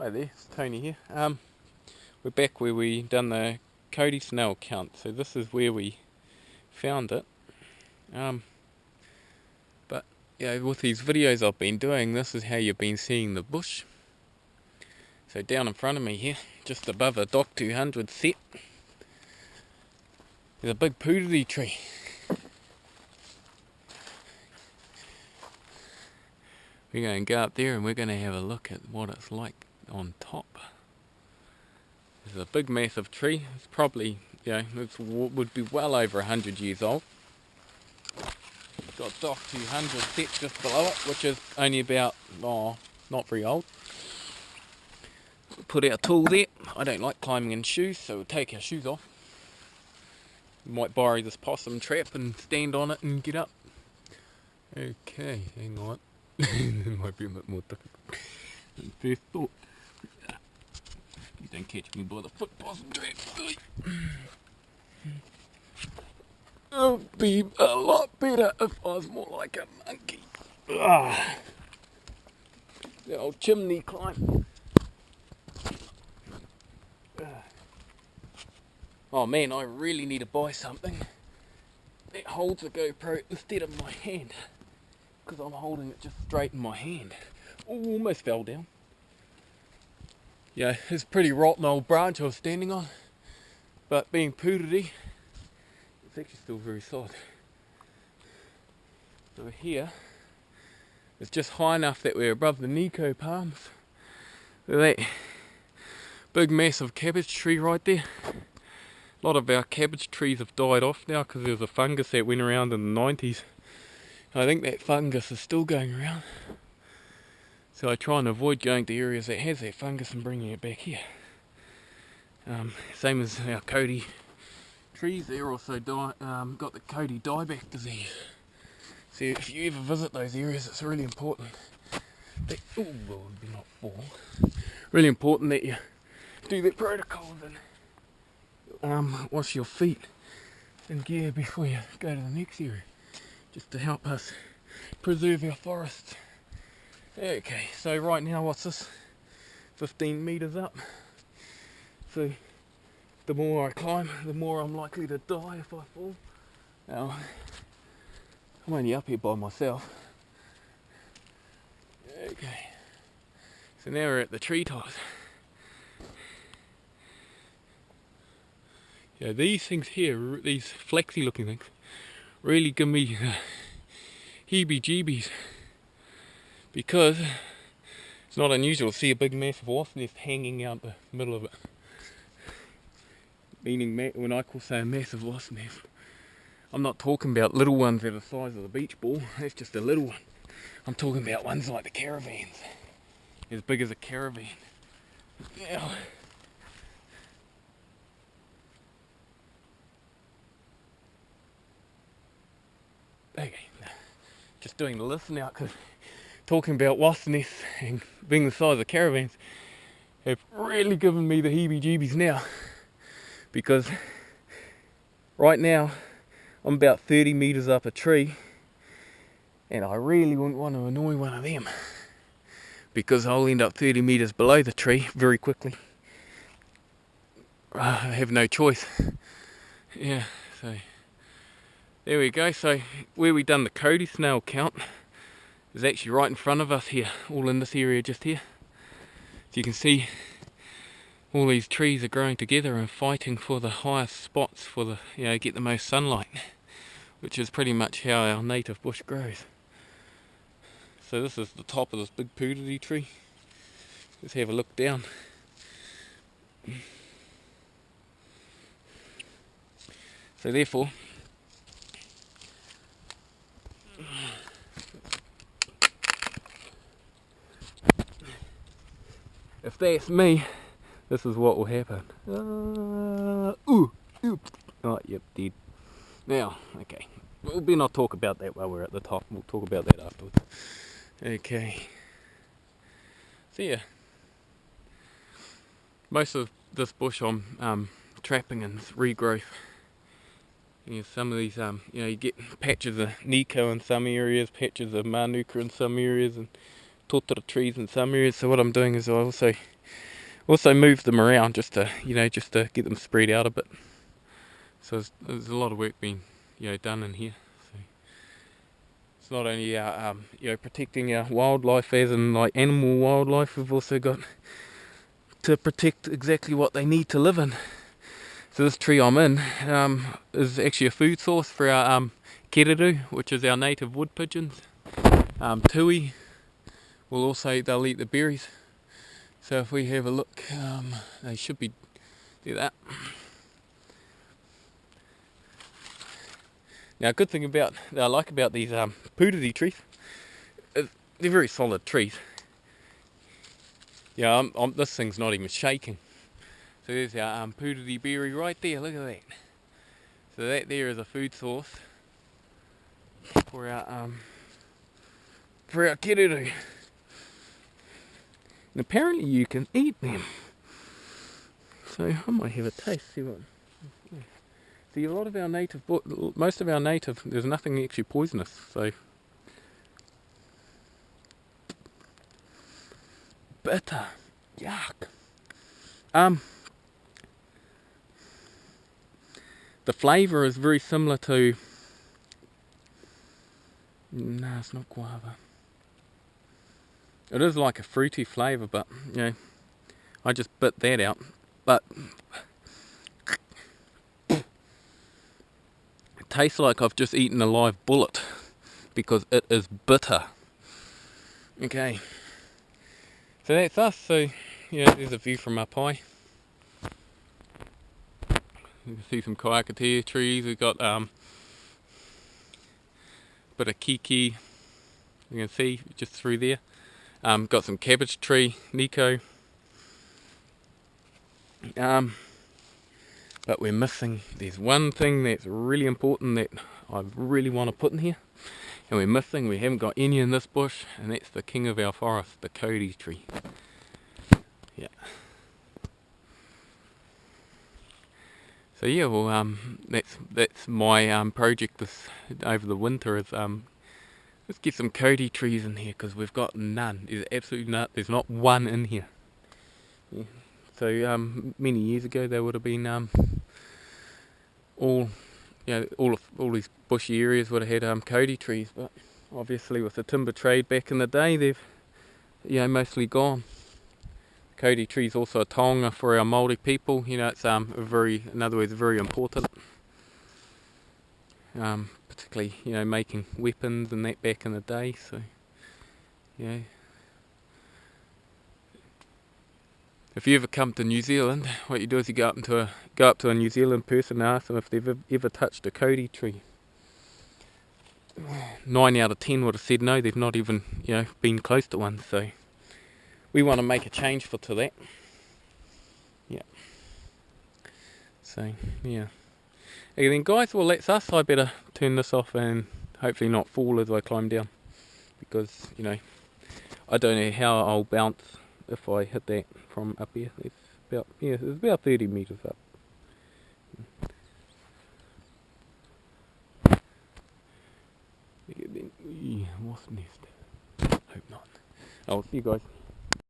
Hi there, it's Tony here. We're back where we done the Cody snail count, so this is where we found it. But yeah, with these videos I've been doing, this is how you've been seeing the bush. So down in front of me here, just above a Dock 200 set, there's a big puriri tree. We're going to go up there and we're going to have a look at what it's like on top. There's a big massive tree. It's probably, it would be well over 100 years old. It's got Dock 200 set just below it, which is only about, not very old. Put our tool there. I don't like climbing in shoes, so we'll take our shoes off. We might borrow this possum trap and stand on it and get up. Okay, hang on. It might be a bit more difficult than first thought. You don't catch me by the foot, possum trap. It would be a lot better if I was more like a monkey. The old chimney climb. Oh man, I really need to buy something that holds a GoPro instead of my hand, because I'm holding it just straight in my hand. Ooh, almost fell down. Yeah, it's a pretty rotten old branch I was standing on, but being puriri, it's actually still very solid. So here, it's just high enough that we're above the Nico palms. With that big massive cabbage tree right there. A lot of our cabbage trees have died off now because there was a fungus that went around in the 90s. I think that fungus is still going around. So I try and avoid going to areas that has that fungus and bringing it back here. Same as our Cody trees, they're also got the Cody dieback disease. So if you ever visit those areas, it's really important that, not fall. Really important that you do the protocols and wash your feet and gear before you go to the next area, just to help us preserve our forests. Okay, so right now, what's this? 15 metres up. So the more I climb, the more I'm likely to die if I fall. Now, I'm only up here by myself. Okay, so now we're at the treetops. Yeah, these things here, these flexy looking things, really give me heebie-jeebies, because it's not unusual to see a big massive wasp nest hanging out the middle of it. Meaning, when I say a massive wasp nest, I'm not talking about little ones that are the size of the beach ball. That's just a little one. I'm talking about ones like the caravans, as big as a caravan. Now, okay, just doing the list now, because talking about wasp nests and being the size of caravans have really given me the heebie-jeebies now, because right now I'm about 30 metres up a tree and I really wouldn't want to annoy one of them, because I'll end up 30 metres below the tree very quickly. I have no choice. Yeah, so there we go. So where we done the Cody snail count is actually right in front of us here, all in this area just here. So you can see all these trees are growing together and fighting for the highest spots for the, get the most sunlight, which is pretty much how our native bush grows. So this is the top of this big puriri tree. Let's have a look down. So therefore, if that's me, this is what will happen. Oh, yep, dead. Now, okay, we'll better not talk about that while we're at the top. We'll talk about that afterwards. Okay. So yeah, most of this bush I'm trapping in regrowth. Some of these, you get patches of Nico in some areas, patches of Manuka in some areas, and totara trees in some areas. So what I'm doing is I also move them around just to get them spread out a bit. So there's a lot of work being done in here. So it's not only our protecting our wildlife, as in like animal wildlife, we've also got to protect exactly what they need to live in. So this tree I'm in is actually a food source for our puriri, which is our native wood pigeons. Tui they'll eat the berries. So if we have a look, they should be do that. Now, a good thing that I like about these puriri trees is they're very solid trees. Yeah, this thing's not even shaking. So there's our puriri berry right there. Look at that. So that there is a food source for our kiruru. And apparently you can eat them. So I might have a taste. See what. See, a lot of our most of our native, there's nothing actually poisonous. So bitter, yuck. The flavour is very similar to. No, it's not guava. It is like a fruity flavour, but I just bit that out. But it tastes like I've just eaten a live bullet because it is bitter. Okay, so that's us. So there's a view from up high. You can see some kaiakatea trees. We've got bit of kiki. You can see just through there. Got some cabbage tree, Nico. But we're missing. There's one thing that's really important that I really want to put in here, and we're missing. We haven't got any in this bush, and that's the king of our forest, the Cody tree. Yeah. So yeah, well, that's my project this over the winter is let's get some Cody trees in here because we've got none. There's absolutely none. There's not one in here. Yeah. So many years ago they would have been all these bushy areas would have had Cody trees, but obviously with the timber trade back in the day, they've mostly gone. Cody tree is also a taonga for our Māori people. It's in other words, very important. Particularly making weapons and that back in the day. So if you ever come to New Zealand, what you do is you go up to a New Zealand person and ask them if they've ever touched a Cody tree. 9 out of 10 would have said no, they've not even been close to one. So we want to make a change to that. Yeah. So yeah. Okay then guys, well that's us. I better turn this off and hopefully not fall as I climb down, because I don't know how I'll bounce if I hit that from up here. It's about 30 metres up. Wasp nest. Hope not. I'll see you guys.